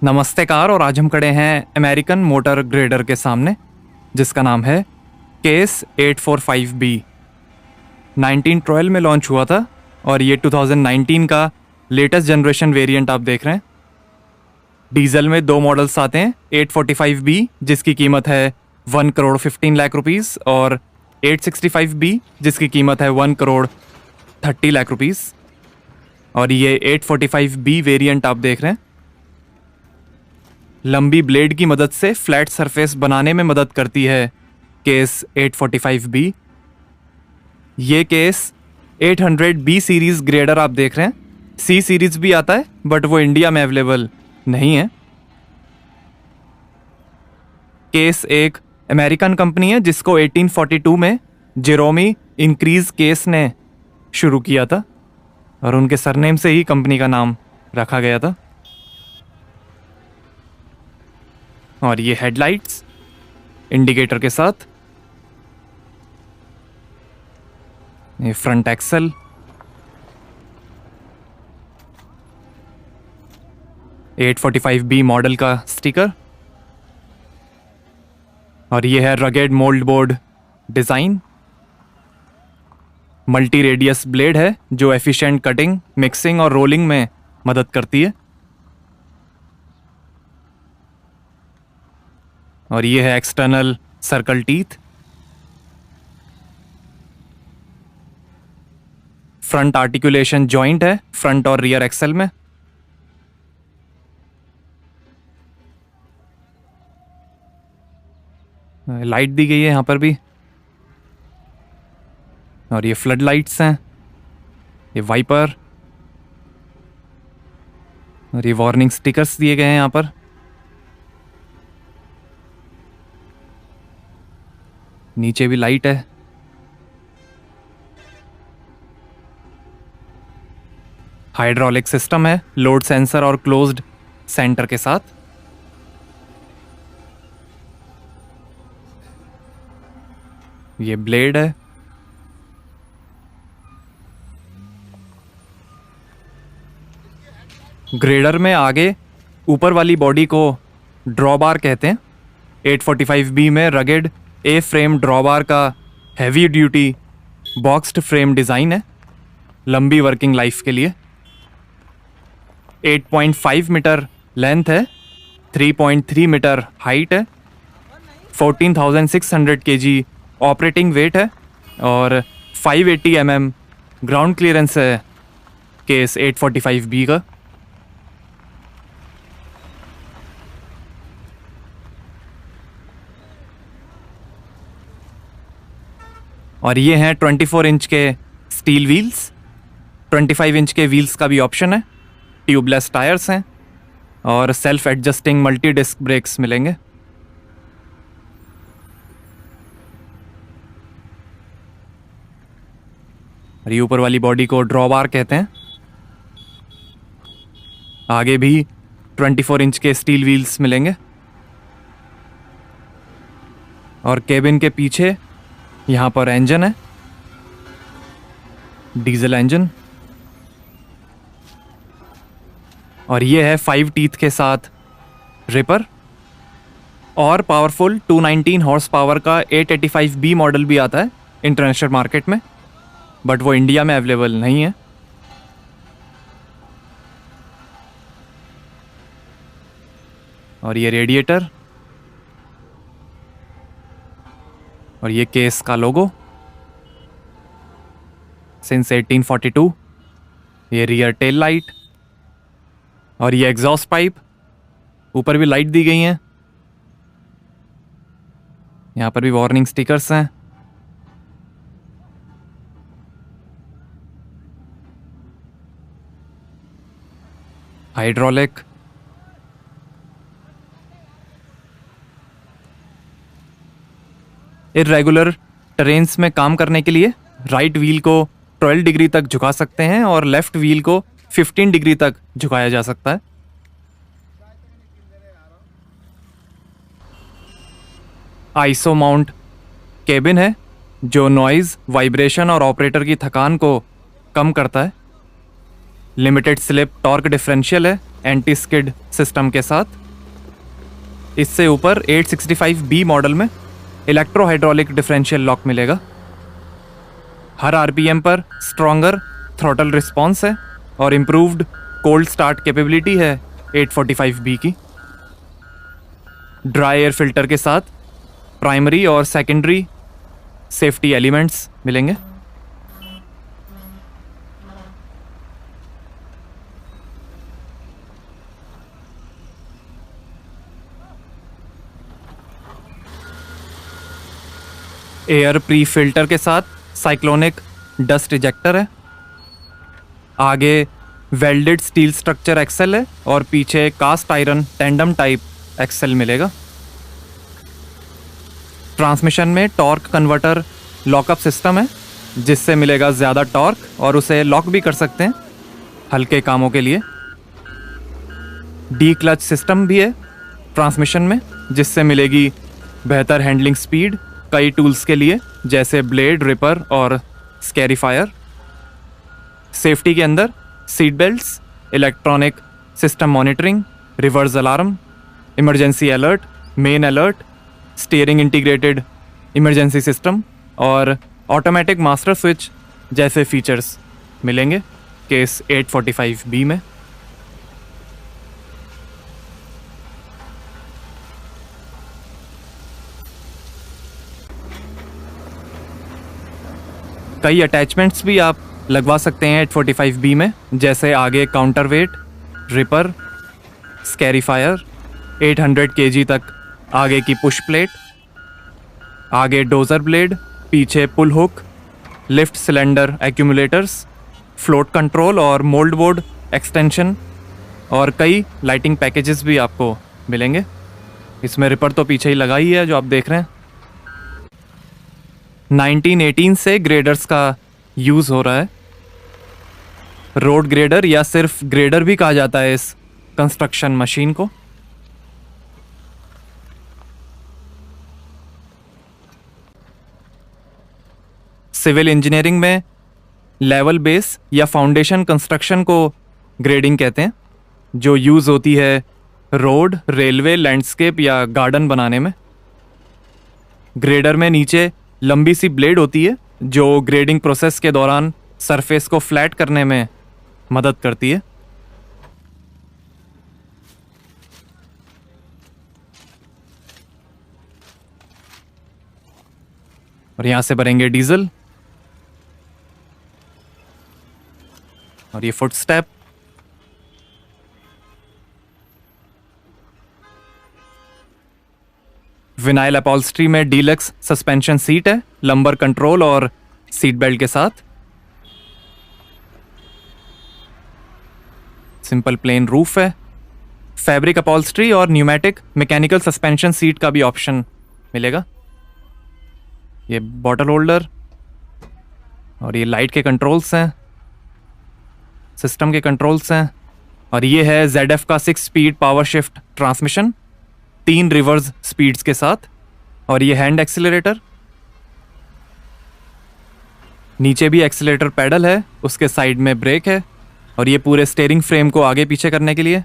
नमस्ते कार। और आज हम खड़े हैं अमेरिकन मोटर ग्रेडर के सामने, जिसका नाम है केस 845B। 1912 में लॉन्च हुआ था और ये 2019 का लेटेस्ट जनरेशन वेरिएंट आप देख रहे हैं। डीजल में दो मॉडल्स आते हैं, 845B जिसकी कीमत है 1 करोड़ 15 लाख रुपीस और 865B जिसकी कीमत है 1 करोड़ 30 लाख रुपीस। और ये 845B वेरिएंट आप देख रहे हैं। लंबी ब्लेड की मदद से फ्लैट सरफेस बनाने में मदद करती है केस 845B। ये केस 800B सीरीज ग्रेडर आप देख रहे हैं। C सीरीज भी आता है बट वो इंडिया में अवेलेबल नहीं है। केस एक अमेरिकन कंपनी है जिसको 1842 में जेरोमी इंक्रीज केस ने शुरू किया था और उनके सरनेम से ही कंपनी का नाम रखा गया था। और ये हेडलाइट्स इंडिकेटर के साथ, ये फ्रंट एक्सल, $845B मॉडल का स्टिकर। और ये है rugged mould board design. Multi radius blade है जो एफिशिएंट कटिंग, मिक्सिंग और रोलिंग में मदद करती है। और ये है external circle teeth. Front articulation joint है फ्रंट और रियर एक्सल में। लाइट दी गई है यहां पर भी। और ये फ्लड लाइट्स हैं, ये वाइपर और ये वार्निंग स्टिकर्स दिए गए हैं यहां पर। नीचे भी लाइट है। हाइड्रोलिक सिस्टम है, लोड सेंसर और क्लोज्ड सेंटर के साथ। ये ब्लेड है। ग्रेडर में आगे ऊपर वाली बॉडी को ड्रॉबार कहते हैं। 845B में रगेड ए फ्रेम ड्रॉबार का heavy duty boxed frame design है लंबी वर्किंग लाइफ के लिए। 8.5 मीटर लेंथ है, 3.3 मीटर हाइट है, 14,600 kg ऑपरेटिंग वेट है और 580 mm ग्राउंड क्लियरेंस है केस 845B का। और ये हैं 24 इंच के स्टील व्हील्स। 25 इंच के व्हील्स का भी ऑप्शन है। ट्यूबलेस टायर्स हैं और self adjusting multi disc brakes मिलेंगे। और ये ऊपर वाली बॉडी को ड्रॉबार कहते हैं। आगे भी 24 इंच के स्टील व्हील्स मिलेंगे। और केबिन के पीछे यहाँ पर इंजन है, डीजल इंजन। और ये है 5 टीथ के साथ रिपर। और पावरफुल 219 हॉर्स पावर का 885B मॉडल भी आता है इंटरनेशनल मार्केट में, बट वो इंडिया में अवेलेबल नहीं है। और ये रेडिएटर और ये केस का लोगो सिंस 1842। ये रियर टेल लाइट और ये एग्जॉस्ट पाइप। ऊपर भी लाइट दी गई हैं। यहां पर भी वार्निंग स्टिकर्स हैं। हाइड्रोलिक। इर्रेगुलर टेरेन्स में काम करने के लिए राइट व्हील को 12 डिग्री तक झुका सकते हैं और लेफ्ट व्हील को 15 डिग्री तक झुकाया जा सकता है। आइसो माउंट केबिन है जो नॉइज, वाइब्रेशन और ऑपरेटर की थकान को कम करता है। लिमिटेड स्लिप टॉर्क डिफरेंशियल है एंटी स्किड सिस्टम के साथ। इससे ऊपर 865B मॉडल में इलेक्ट्रो हाइड्रोलिक डिफरेंशियल लॉक मिलेगा। हर आरपीएम पर स्ट्रॉन्गर थ्रॉटल रिस्पॉन्स है और इम्प्रूव्ड कोल्ड स्टार्ट कैपेबिलिटी है 845B की। ड्राई एयर फिल्टर के साथ प्राइमरी और सेकेंडरी सेफ्टी एलिमेंट्स मिलेंगे। एयर प्री फिल्टर के साथ साइक्लोनिक डस्ट इजेक्टर है। आगे वेल्डेड स्टील स्ट्रक्चर एक्सेल है और पीछे cast iron tandem type axle मिलेगा। ट्रांसमिशन में टॉर्क कन्वर्टर लॉकअप सिस्टम है, जिससे मिलेगा ज़्यादा टॉर्क और उसे लॉक भी कर सकते हैं हल्के कामों के लिए। डी क्लच सिस्टम भी है ट्रांसमिशन में, जिससे मिलेगी बेहतर हैंडलिंग स्पीड कई टूल्स के लिए, जैसे ब्लेड, रिपर और स्कैरीफायर। सेफ्टी के अंदर seat belts, electronic system monitoring, reverse alarm, emergency alert, main alert, steering integrated emergency system और ऑटोमेटिक मास्टर स्विच जैसे फीचर्स मिलेंगे केस 845B में। कई अटैचमेंट्स भी आप लगवा सकते हैं 845B में, जैसे आगे counter weight, ripper, scarifier, 800 kg तक आगे की पुश प्लेट, आगे डोजर ब्लेड, पीछे pull hook, lift cylinder accumulators, float control और मोल्ड बोर्ड एक्सटेंशन और कई लाइटिंग पैकेजेस भी आपको मिलेंगे। इसमें रिपर तो पीछे ही लगा ही है जो आप देख रहे हैं। 1918 से ग्रेडर्स का यूज़ हो रहा है। रोड ग्रेडर या सिर्फ ग्रेडर भी कहा जाता है इस कंस्ट्रक्शन मशीन को। सिविल इंजीनियरिंग में लेवल बेस या फाउंडेशन कंस्ट्रक्शन को ग्रेडिंग कहते हैं, जो यूज़ होती है रोड, रेलवे, लैंडस्केप या गार्डन बनाने में। ग्रेडर में नीचे लंबी सी ब्लेड होती है जो ग्रेडिंग प्रोसेस के दौरान सरफेस को फ्लैट करने में मदद करती है। और यहां से भरेंगे डीजल और ये फुट स्टेप। विनाइल अपॉल्स्ट्री में डीलक्स सस्पेंशन सीट है, लंबर कंट्रोल और सीट बेल्ट के साथ। सिंपल प्लेन रूफ है। फैब्रिक अपॉल्स्ट्री और न्यूमेटिक मैकेनिकल सस्पेंशन सीट का भी ऑप्शन मिलेगा। ये बॉटल होल्डर और ये लाइट के कंट्रोल्स हैं, सिस्टम के कंट्रोल्स हैं। और ये है ZF का 6 speed power shift transmission, 3 reverse speeds के साथ। और ये हैंड एक्सीलरेटर। नीचे भी एक्सीलरेटर पैडल है, उसके साइड में ब्रेक है और ये पूरे स्टीयरिंग फ्रेम को आगे पीछे करने के लिए।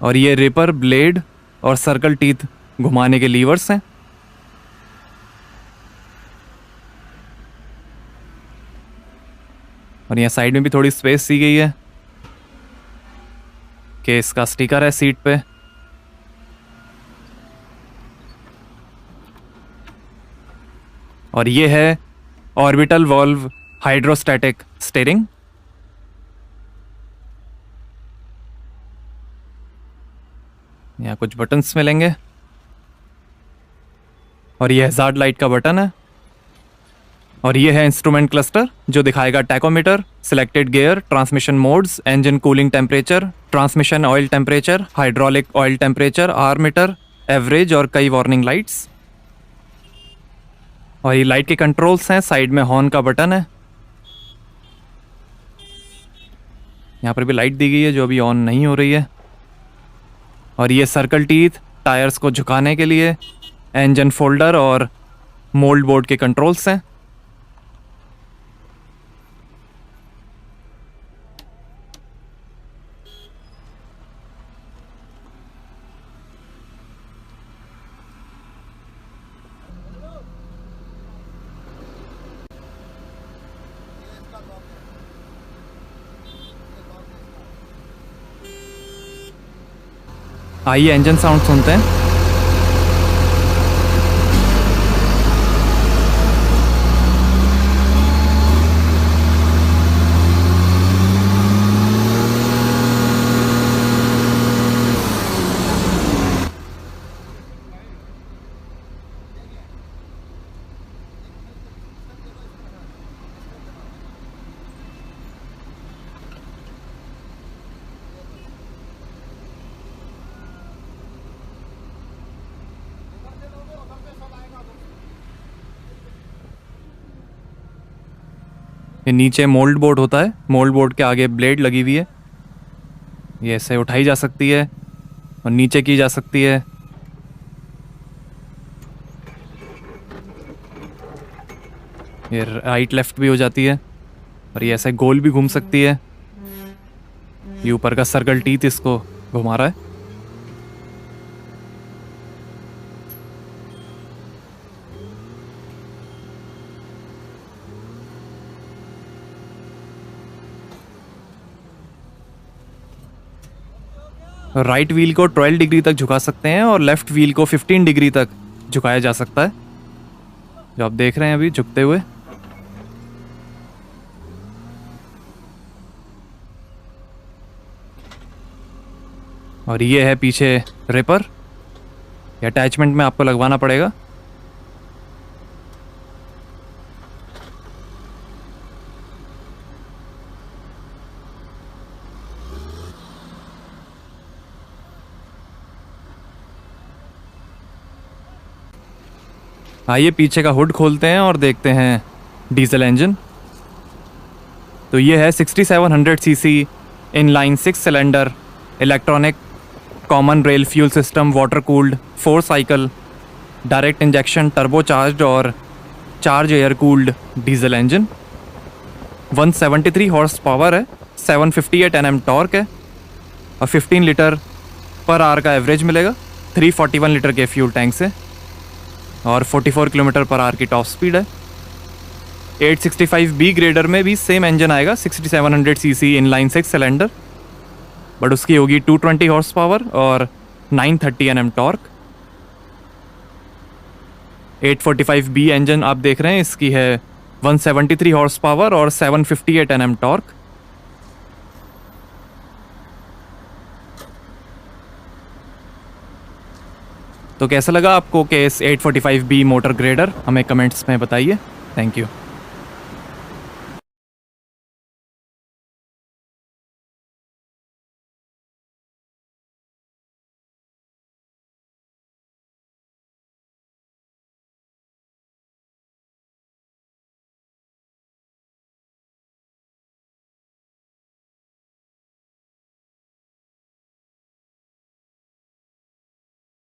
और ये रिपर, ब्लेड और सर्कल टीथ घुमाने के लीवर्स हैं। और यहाँ साइड में भी थोड़ी स्पेस दी गई है। केस का स्टिकर है सीट पे। और ये है ऑर्बिटल वॉल्व हाइड्रोस्टैटिक स्टीयरिंग। यहाँ कुछ बटन्स मिलेंगे और ये हैजार्ड लाइट का बटन है। और ये है इंस्ट्रूमेंट क्लस्टर जो दिखाएगा tachometer, selected gear, transmission modes, engine cooling temperature, transmission oil temperature, hydraulic oil temperature, R meter, average और कई वार्निंग लाइट्स। और ये लाइट के कंट्रोल्स हैं। साइड में हॉर्न का बटन है। यहाँ पर भी लाइट दी गई है जो अभी ऑन नहीं हो रही है। और ये सर्कल टीथ टायर्स को झुकाने के लिए, इंजन फोल्डर और मोल्ड बोर्ड के कंट्रोल्स हैं। आइए इंजन साउंड सुनते हैं। ये नीचे मोल्ड बोर्ड होता है, मोल्ड बोर्ड के आगे ब्लेड लगी हुई है। ये ऐसे उठाई जा सकती है और नीचे की जा सकती है। ये राइट लेफ्ट भी हो जाती है और ये ऐसे गोल भी घूम सकती है। ये ऊपर का सर्कल टीथ इसको घुमा रहा है। राइट व्हील को 12 डिग्री तक झुका सकते हैं और लेफ्ट व्हील को 15 डिग्री तक झुकाया जा सकता है, जो आप देख रहे हैं अभी झुकते हुए। और ये है पीछे रिपर, ये अटैचमेंट में आपको लगवाना पड़ेगा। आइए पीछे का हुड खोलते हैं और देखते हैं डीजल इंजन। तो ये है 6700 CC inline 6 cylinder electronic common rail fuel system water cooled 4 cycle direct injection turbocharged और charge air cooled diesel engine. 173 horse power है, 758 Nm टॉर्क है और 15 लीटर पर आवर का एवरेज मिलेगा 341 लीटर के फ्यूल टैंक से और 44 किलोमीटर पर आवर की टॉप स्पीड है। 865B ग्रेडर में भी सेम इंजन आएगा, 6700 सीसी इनलाइन 6 सिलेंडर, बट उसकी होगी 220 हॉर्स पावर और 930 Nm टॉर्क। 845B इंजन आप देख रहे हैं, इसकी है 173 हॉर्स पावर और 758 Nm टॉर्क। तो कैसा लगा आपको केस 845B मोटर ग्रेडर, हमें कमेंट्स में बताइए। Thank you.